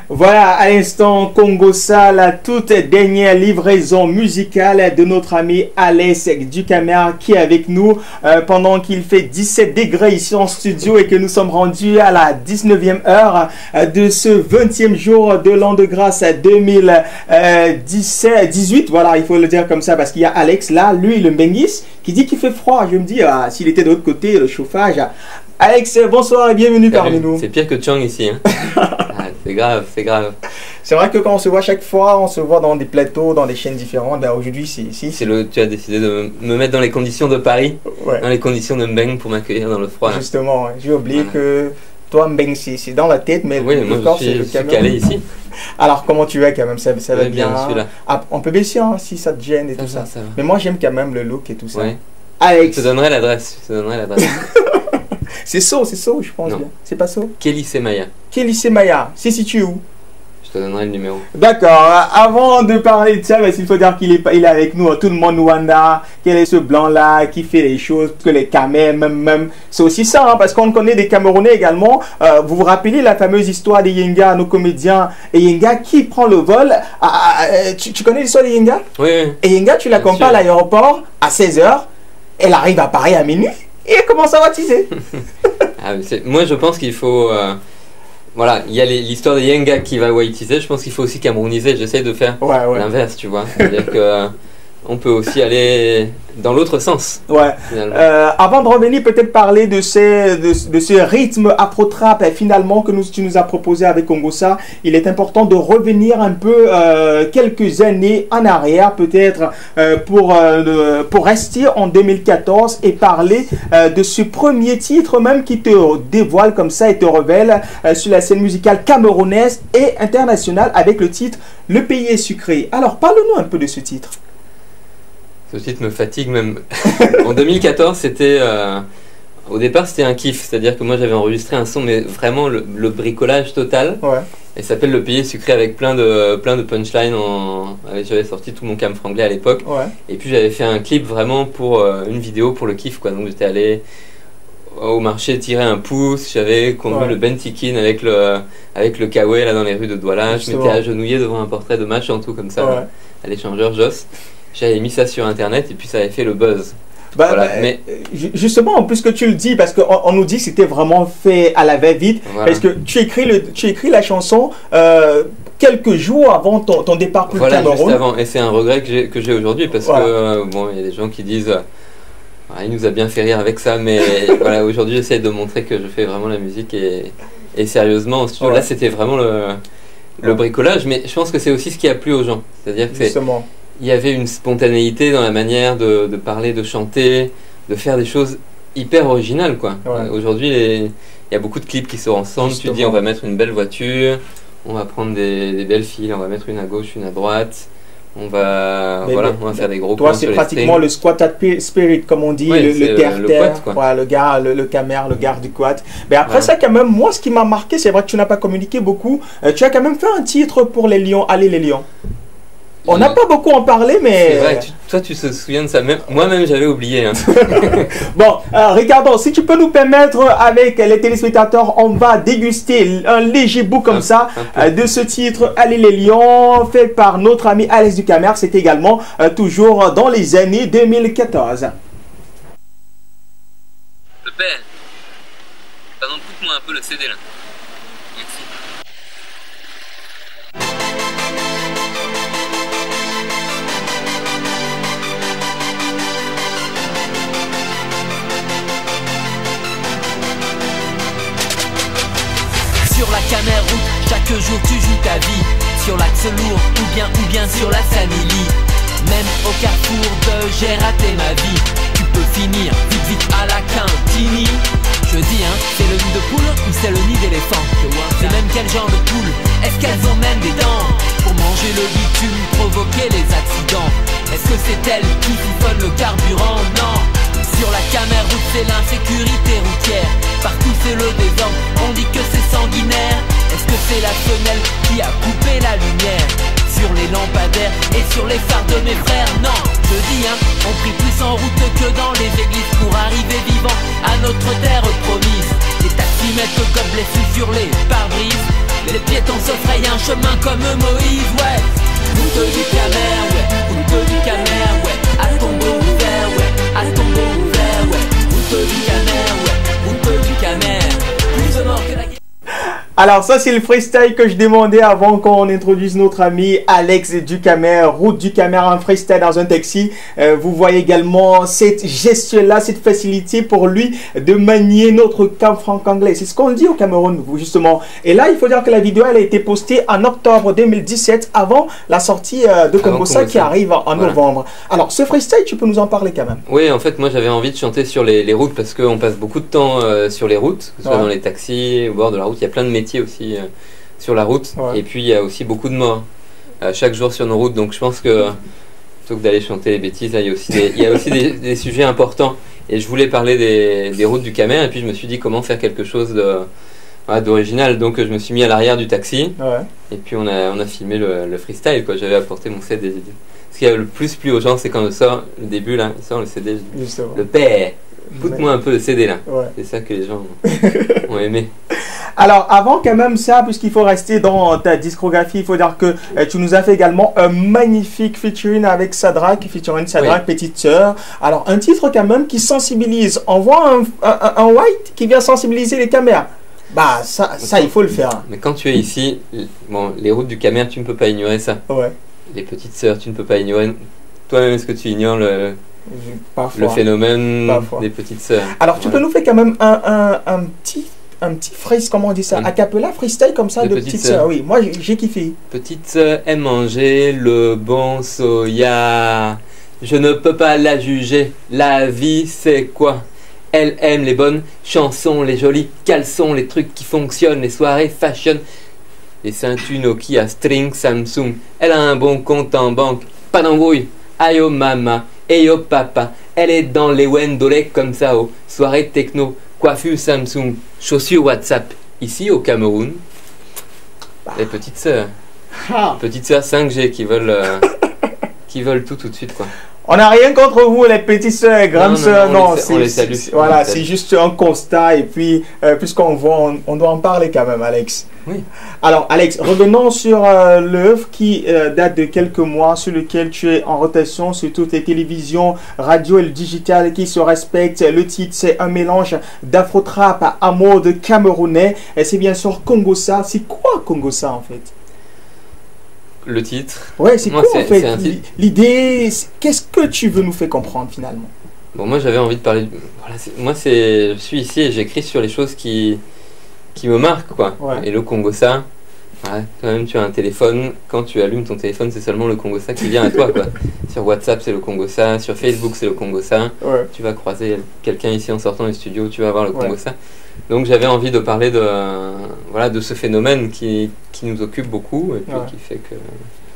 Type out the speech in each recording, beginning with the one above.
Voilà, à l'instant, Congossa, la toute dernière livraison musicale de notre ami Alex Ducamer qui est avec nous pendant qu'il fait 17 degrés ici en studio et que nous sommes rendus à la 19e heure de ce 20e jour de l'an de grâce 2018. Voilà, il faut le dire comme ça parce qu'il y a Alex là, lui, le Mbengis, qui dit qu'il fait froid. Je me dis, s'il était de l'autre côté, le chauffage. Alex, bonsoir et bienvenue parmi nous. C'est pire que Chang ici. Hein. C'est grave, c'est grave. C'est vrai que quand on se voit chaque fois, on se voit dans des plateaux, dans des chaînes différentes. Ben aujourd'hui, c'est ici. Tu as décidé de me mettre dans les conditions de Paris, dans les conditions de Mbeng pour m'accueillir dans le froid. Là. Justement, j'ai oublié que toi, Mbeng, c'est dans la tête, mais oui, le corps, c'est le Cameroun. Calé ici. Alors, comment tu vas quand même? Ça va bien. On peut baisser si ça te gêne et tout ça. Mais moi, j'aime quand même le look et tout ça. Ouais. Alex. Je te donnerai l'adresse. C'est So, je pense. Non. Bien. C'est pas So? Kelly Semaya. Kelly Semaya. C'est situé où? Je te donnerai le numéro. D'accord. Avant de parler de ça, il faut dire qu'il est avec nous. Tout le monde Wanda. Quel est ce blanc-là qui fait les choses que les Camerounais, même. C'est aussi ça, hein, parce qu'on connaît des Camerounais également. Vous vous rappelez la fameuse histoire des Yenga, nos comédiens et Yenga qui prend le vol. Tu connais l'histoire des Yenga? Oui. Et Yenga, tu l'accompagnes à l'aéroport à 16h. Elle arrive à Paris à minuit. Et elle commence à baptiser. Moi, je pense qu'il faut... voilà, il y a l'histoire de Yenga qui va whiteiser. Je pense qu'il faut aussi camerouniser. J'essaie de faire l'inverse, tu vois. C'est-à-dire que on peut aussi aller dans l'autre sens. Ouais. Avant de revenir, peut-être parler de ce rythme afro-trap finalement que tu nous as proposé avec Congossa. Il est important de revenir un peu quelques années en arrière, peut-être pour rester en 2014 et parler de ce premier titre même qui te dévoile comme ça et te révèle sur la scène musicale camerounaise et internationale avec le titre Le pays est sucré. Alors, parle-nous un peu de ce titre. Ce titre me fatigue même. En 2014, c'était... au départ, c'était un kiff. C'est-à-dire que moi, j'avais enregistré un son, mais vraiment le bricolage total. Ouais. Et ça s'appelle Le pays est sucré avec plein de punchlines. J'avais sorti tout mon cam franglais à l'époque. Ouais. Et puis, j'avais fait un clip vraiment pour une vidéo pour le kiff, quoi. Donc, j'étais allé au marché tirer un pouce. J'avais conduit le Bentikin avec le Kawe là dans les rues de Douala. Je m'étais agenouillé devant un portrait de Machantou comme ça, à l'échangeur Joss. J'avais mis ça sur internet et puis ça avait fait le buzz. Mais justement, en plus que tu le dis, parce qu'on nous dit que c'était vraiment fait à la va-vite, parce que tu écris la chanson quelques jours avant ton départ pour le Cameroun. Juste avant, et c'est un regret que j'ai aujourd'hui, parce que bon, il y a des gens qui disent il nous a bien fait rire avec ça, mais voilà, aujourd'hui j'essaie de montrer que je fais vraiment la musique et sérieusement en studio. Là c'était vraiment le bricolage, mais je pense que c'est aussi ce qui a plu aux gens, c'est-à-dire que il y avait une spontanéité dans la manière de parler, de chanter, de faire des choses hyper originales, quoi. Aujourd'hui, il y a beaucoup de clips qui se ressemblent. Tu dis, on va mettre une belle voiture, on va prendre des belles filles, on va mettre une à gauche, une à droite. On va faire des gros toi, c'est pratiquement le squat spirit, comme on dit, le terre-terre, le gars, le camer, le gars du quad. Mais après ça, quand même, moi, ce qui m'a marqué, c'est vrai que tu n'as pas communiqué beaucoup. Tu as quand même fait un titre pour les Lions, Allez les Lions. On n'a pas beaucoup en parlé, mais... C'est vrai, toi tu te souviens de ça. Moi-même j'avais oublié. Hein. Bon, regardons, si tu peux nous permettre, avec les téléspectateurs, on va déguster un léger bout comme ça de ce titre Allez les Lions, fait par notre ami Alex Ducamer. C'est également toujours dans les années 2014. Le père, pardon, coupe-moi un peu le CD là. Merci. Sur la Cameroun, chaque jour tu joues ta vie. Sur l'axe lourd ou bien sur la Samili. Même au carrefour de j'ai raté ma vie. Tu peux finir vite à la cantine. Je dis c'est le nid de poule ou c'est le nid d'éléphant? C'est même quel genre de poule? Est-ce qu'elles ont même des dents pour manger le bitume, provoquer les accidents? Est-ce que c'est elle qui siphonne le carburant? Non. Sur la Cameroun c'est l'insécurité routière. Partout c'est le désordre, on dit que c'est sanguinaire. Est-ce que c'est la femelle qui a coupé la lumière sur les lampadaires et sur les phares de mes frères? Non, je dis on prie plus en route que dans les églises pour arriver vivant à notre terre promise. Les taxis mettent gobelets sous sur les pare-brises. Les piétons se frayent un chemin comme Moïse, ouais. Route du Camer, ouais. Route du Camer, ouais. À tombeau ouvert, ouais. À tombeau ouvert, ouais. Route du Camer, ouais. Route du Camer. Plus au nord que la guerre. Alors ça c'est le freestyle que je demandais avant qu'on introduise notre ami Alex Ducamer, route Ducamer, un freestyle dans un taxi. Vous voyez également cette gestion-là, cette facilité pour lui de manier notre cam franc-anglais. C'est ce qu'on dit au Cameroun justement. Et là il faut dire que la vidéo elle a été postée en octobre 2017 avant la sortie de Congossa qui arrive en novembre. Alors ce freestyle tu peux nous en parler quand même? Oui, en fait moi j'avais envie de chanter sur les routes parce qu'on passe beaucoup de temps sur les routes, que ce soit dans les taxis, au bord de la route, il y a plein de métiers aussi sur la route, et puis il y a aussi beaucoup de morts chaque jour sur nos routes, donc je pense que plutôt que d'aller chanter les bêtises, là, il y a aussi des sujets importants, et je voulais parler des routes du Camer, et puis je me suis dit comment faire quelque chose d'original, donc je me suis mis à l'arrière du taxi, et puis on a filmé le freestyle, quoi. J'avais apporté mon CD. Ce qui a le plus plu aux gens, c'est quand on sort le début, là, il sort le CD, le père, écoute-moi un peu le CD là, c'est ça que les gens ont aimé. Alors, avant quand même ça, puisqu'il faut rester dans ta discographie, il faut dire que tu nous as fait également un magnifique featuring avec Sadrak, Petite Sœur. Alors, un titre quand même qui sensibilise. On voit un white qui vient sensibiliser les caméras. Bah, ça il faut le faire. Mais quand tu es ici, bon, les routes du Camer, tu ne peux pas ignorer ça. Les Petites Sœurs, tu ne peux pas ignorer. Toi-même, est-ce que tu ignores le phénomène des Petites Sœurs? Alors, tu peux nous faire quand même un petit freestyle, comment on dit ça, a cappella freestyle comme ça de Petite Sœur. Oui, moi j'ai kiffé. Petite Sœur aime manger le bon soya. Je ne peux pas la juger. La vie c'est quoi? Elle aime les bonnes chansons, les jolis caleçons, les trucs qui fonctionnent, les soirées fashion, les ceintures Nokia, string Samsung. Elle a un bon compte en banque, pas d'embrouille. Aïe oh mama, aïe oh papa. Elle est dans les Wendolek comme ça, oh. Soirée techno, coiffure Samsung, chaussures WhatsApp. Ici au Cameroun, les petites sœurs. Petites sœurs 5G qui veulent tout de suite, quoi. On n'a rien contre vous, les petites sœurs, grandes sœurs. Non, on les salue. Voilà, c'est juste un constat. Et puis, puisqu'on voit, on doit en parler quand même, Alex. Oui. Alors, Alex, revenons sur l'œuvre qui date de quelques mois, sur lequel tu es en rotation sur toutes les télévisions, radio et le digital qui se respectent. Le titre, c'est un mélange d'afro-trap à mode camerounais. Et c'est bien sûr Congossa. C'est quoi Congossa, en fait? Le titre. Ouais, c'est quoi en fait l'idée? Qu'est-ce que tu veux nous faire comprendre finalement? Bon, moi j'avais envie de parler. Voilà, je suis ici et j'écris sur les choses qui me marquent, quoi. Et le Congossa, toi-même tu as un téléphone. Quand tu allumes ton téléphone, c'est seulement le Congossa qui vient à toi, quoi. Sur WhatsApp, c'est le Congossa. Sur Facebook, c'est le Congossa. Tu vas croiser quelqu'un ici en sortant du studio, tu vas voir le Congossa. Donc j'avais envie de parler de ce phénomène qui nous occupe beaucoup et puis qui fait que...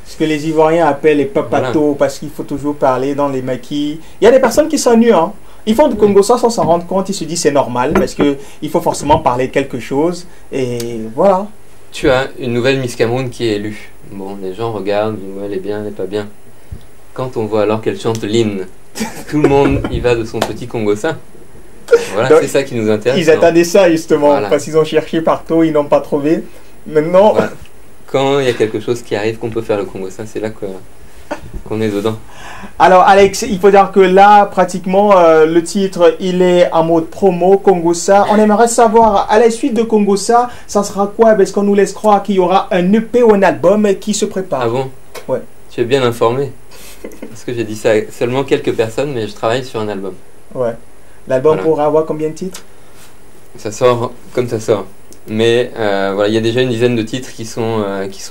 Ce que les Ivoiriens appellent les papatos, parce qu'il faut toujours parler dans les maquis. Il y a des personnes qui s'ennuient, hein. Ils font du Congossa sans s'en rendre compte, ils se disent c'est normal, parce qu'il faut forcément parler de quelque chose, et voilà. Tu as une nouvelle Miss Cameroun qui est élue. Bon, les gens regardent, elle est bien, elle n'est pas bien. Quand on voit alors qu'elle chante l'hymne, tout le monde y va de son petit Congossa. Voilà, c'est ça qui nous intéresse. Ils attendaient ça justement, parce qu'ils ont cherché partout, ils n'ont pas trouvé. Maintenant... Voilà. Quand il y a quelque chose qui arrive qu'on peut faire le Congossa, c'est là qu'on est dedans. Alors Alex, il faut dire que là, pratiquement, le titre, il est en mode promo, Congossa. On aimerait savoir, à la suite de Congossa, ça sera quoi? Parce qu'on nous laisse croire qu'il y aura un EP ou un album qui se prépare. Ah bon? Ouais. Tu es bien informé. Parce que j'ai dit ça à seulement quelques personnes, mais je travaille sur un album. Ouais. L'album pourra avoir combien de titres? Ça sort comme ça sort. Mais voilà, il y a déjà une dizaine de titres qui sont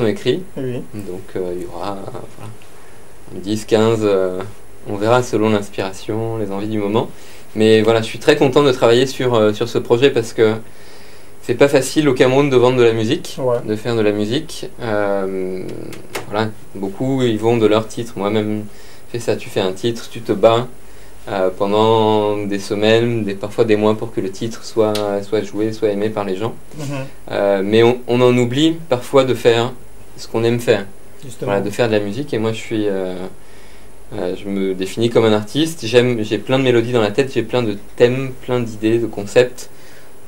écrits. Oui. Donc il y aura 10, 15, on verra selon l'inspiration, les envies du moment. Mais voilà, je suis très content de travailler sur ce projet parce que c'est pas facile au Cameroun de vendre de la musique, de faire de la musique. Voilà, beaucoup ils vont de leur titre. Moi-même, fais ça, tu fais un titre, tu te bats pendant des semaines, parfois des mois pour que le titre soit joué, soit aimé par les gens. Mais on en oublie parfois de faire ce qu'on aime faire. Voilà, de faire de la musique. Et moi je me définis comme un artiste. J'ai plein de mélodies dans la tête, j'ai plein de thèmes, plein d'idées, de concepts.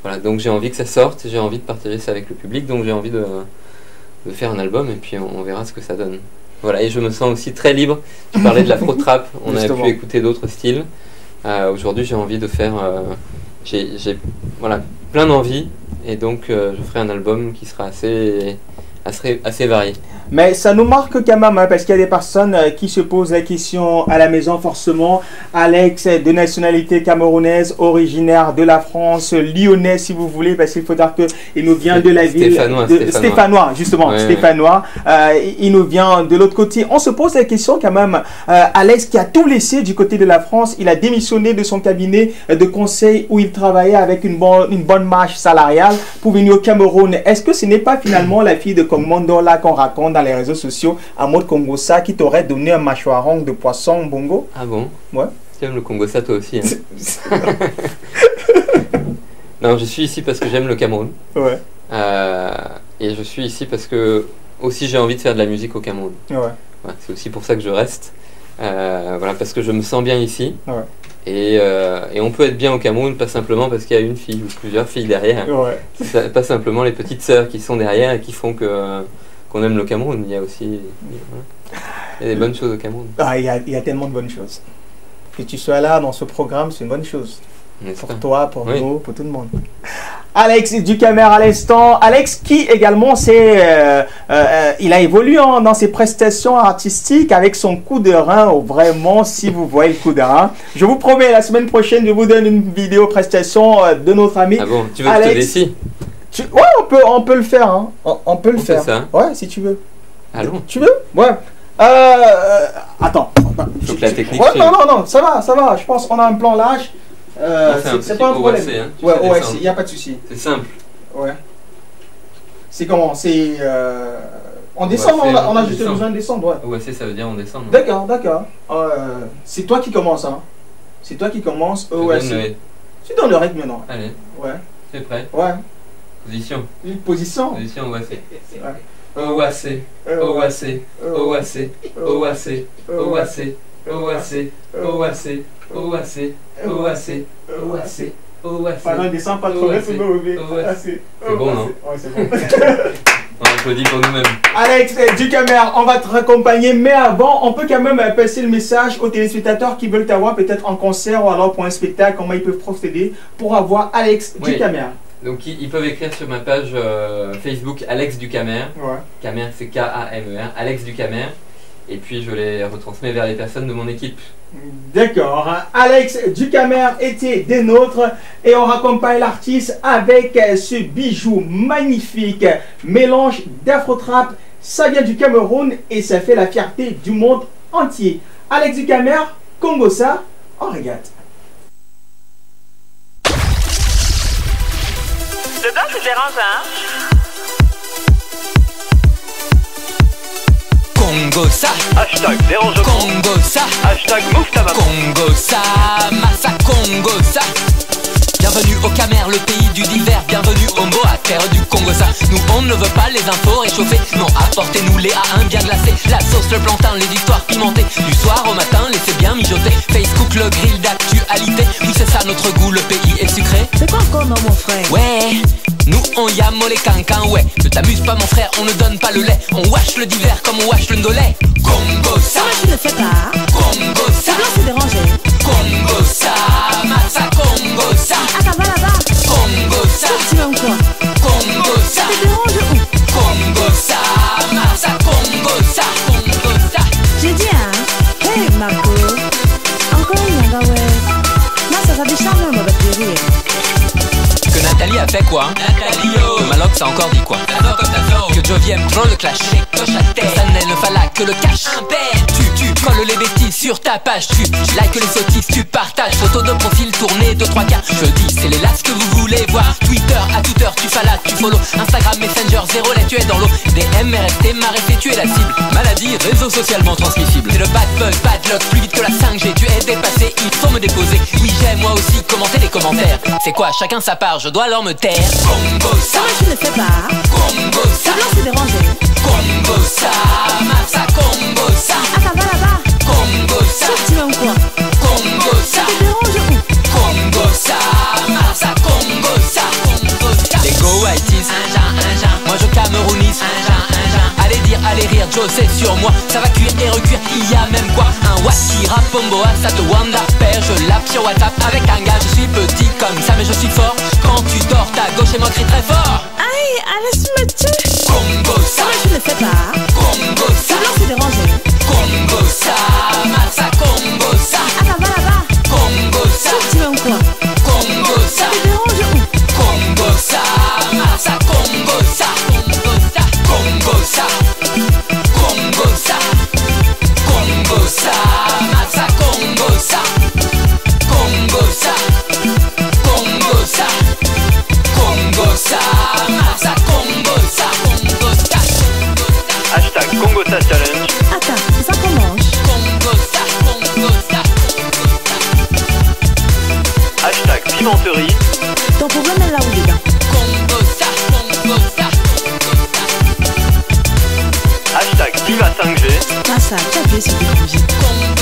Voilà, donc j'ai envie que ça sorte, j'ai envie de partager ça avec le public, donc j'ai envie faire un album et puis on verra ce que ça donne. Voilà, et je me sens aussi très libre. Tu parlais de l'afro-trap, on a pu écouter d'autres styles. Aujourd'hui, j'ai envie de faire... j'ai voilà, plein d'envie, et donc je ferai un album qui sera assez varié. Mais ça nous marque quand même, hein, parce qu'il y a des personnes qui se posent la question à la maison forcément. Alex, de nationalité camerounaise, originaire de la France, lyonnais si vous voulez, parce qu'il faut dire qu'il nous vient de la ville de Stéphanois, justement, ouais, Stéphanois. Il nous vient de l'autre côté. On se pose la question quand même, Alex qui a tout laissé du côté de la France, il a démissionné de son cabinet de conseil où il travaillait avec une bonne marge salariale pour venir au Cameroun. Est-ce que ce n'est pas finalement la fille de Kongmondo là qu'on raconte dans les réseaux sociaux à mode Kongosa qui t'aurait donné un mâchoiron de poisson bongo? Ah bon? Ouais. Tu aimes le Kongosa toi aussi, hein? Non, je suis ici parce que j'aime le Cameroun. Ouais. Et je suis ici parce que aussi j'ai envie de faire de la musique au Cameroun. Ouais. Ouais, c'est aussi pour ça que je reste. Voilà, parce que je me sens bien ici. Ouais. Et on peut être bien au Cameroun, pas simplement parce qu'il y a une fille ou plusieurs filles derrière. Ouais. Pas simplement les petites sœurs qui sont derrière et qui font qu'on aime le Cameroun. Il y a aussi il y a des bonnes choses au Cameroun. Ah, il y a tellement de bonnes choses. Que tu sois là dans ce programme, c'est une bonne chose. Pour toi, pour nous, pour tout le monde. Alex Ducamer à l'instant. Alex qui également il a évolué dans ses prestations artistiques avec son coup de rein. Vraiment, si vous voyez le coup de rein. Je vous promets, la semaine prochaine, je vous donne une vidéo prestation de notre ami. Ah bon, tu veux Alex. Que je te décide? Ouais, on peut le faire. Hein. On peut le faire. Ça. Ouais, si tu veux. Allons. Tu veux? Ouais. Attends. Faut que la technique. Ouais, non, ça va. Je pense qu'on a un plan large. C'est pas un problème. OAC, hein, ouais, il n'y a pas de souci. C'est simple. Ouais. C'est comment? C'est. On descend, on a juste besoin de descendre, ouais. OAC, ça veut dire on descend. D'accord. C'est toi qui commence, hein. C'est toi qui commence. OAC. Tu donnes le rythme maintenant. Allez. Ouais. C'est prêt? Ouais. Position. Position. Position OAC. Ouais. OAC, OAC, OAC, OAC, OAC, OAC, OAC, OAC, OAC, OAC, OAC. Pardon, descend pas trop vite, c'est bon, non? Ouais, c'est bon. On applaudit pour nous-mêmes. Alex Ducamer, on va te raccompagner, mais avant, on peut quand même passer le message aux téléspectateurs qui veulent t'avoir peut-être en concert ou alors pour un spectacle, comment ils peuvent procéder pour avoir Alex Ducamer. Donc ils peuvent écrire sur ma page Facebook Alex Ducamer. Ouais. Camer c'est K-A-M-E-R, Alex Ducamer. Et puis je les retransmets vers les personnes de mon équipe. D'accord. Alex Ducamer était des nôtres et on raccompagne l'artiste avec ce bijou magnifique. Mélange d'afro-trap, ça vient du Cameroun et ça fait la fierté du monde entier. Alex Ducamer, Kongosa, on regarde. Dedans, c'est dérangeant. Kongosa, Hashtag dérangeant. Kongosa, Hashtag Mouftama. Kongosa, Massa Kongosa. Bienvenue au Camer, le pays du divers. Bienvenue au Mboa, terre du Kongosa. Nous on ne veut pas les infos réchauffées. Non, apportez-nous les A1 bien glacés. La sauce, le plantain, les histoires pimentées. Du soir au matin, laissez bien mijoter. Facebook, le grill d'actualité. Oui, c'est ça notre goût, le pays est sucré. C'est quoi encore, non, mon frère? Ouais, nous on yamo les cancans, ouais. Ne t'amuse pas mon frère, on ne donne pas le lait. On wash le divers comme on wash le ndolet. Kongosa, Comment tu le fais pas? Kongosa, Dedans, c'est dérangé. Kongosa, Massa Kongosa, Ah, ça va là-bas? Kongosa, Tu veux quoi? Kongosa, Ça te dérange où? Kongosa, Massa Kongosa, Kongosa. J'ai dit, hein? Hey, Marco. Encore une yanga, ouais. Non, ça décharge, on va te rire. Que Nathalie a fait quoi? Nathalie, oh. Que Malox a encore dit quoi? Que Jovi aime trop le clash. Que Sanel ne falla que le cash. Tu colles les bêtises sur ta page. Tu likes les sottises, tu partages. Photo de profil tournée de 3K. Je dis, c'est les lasses que vous voulez voir. Twitter à toute heure, tu falas, tu follow. Instagram, Messenger, 0 là, tu es dans l'eau. DM, RST, m'arrêter, tu es la cible. Maladie, réseau socialement transmissible. C'est le bad buzz, bad luck, plus vite que la 5G. Tu es dépassé, il faut me déposer. Oui, j'aime moi aussi commenter les commentaires. C'est quoi, chacun sa part, je dois alors me taire. Kongosa, Comment tu le fais pas? Kongosa, Dedans, c'est dérangé. Kongosa, Massa Kongosa, Ah, ça va là-bas? Kongosa, Tu veux quoi? Kongosa, Ça te dérange où? Kongosa, Massa Kongosa, Kongosa. Les go whiteys, moi je camerounise, Joe c'est sur moi. Ça va cuire et recuire, il y a même quoi. Un Wakira Pomboa, ça te wanda père. Je l'app sur WhatsApp avec un gars. Je suis petit comme ça mais je suis fort. Quand tu dors ta gauche et moi crie très fort. Aïe, laisse-moi tuer. Congo ça. Mais je ne sais pas. Congo ça. Non, c'est dérangé. Congo ça. Massa Congo ça. Attends, va là-bas. Congo ça. Tu veux quoi? Congo ça. Ça te dérange où? Congo ça. Massa Congo ça. Congo ça. Congo ça. Congo ça. Congo ça. Massa Congo ça. Congo ça. Congo ça. Congo ça. Massa Congo ça. Congo ça. Hashtag Congo Ça Challenge. Attends, c'est ça qu'on mange. Congo ça. Congo ça. Hashtag Pimenterie. Ton problème est là ou dedans? Congo ça. Congo ça. Hashtag Diva 5G. Pas ça, tu as appuyé sur déranger. Congo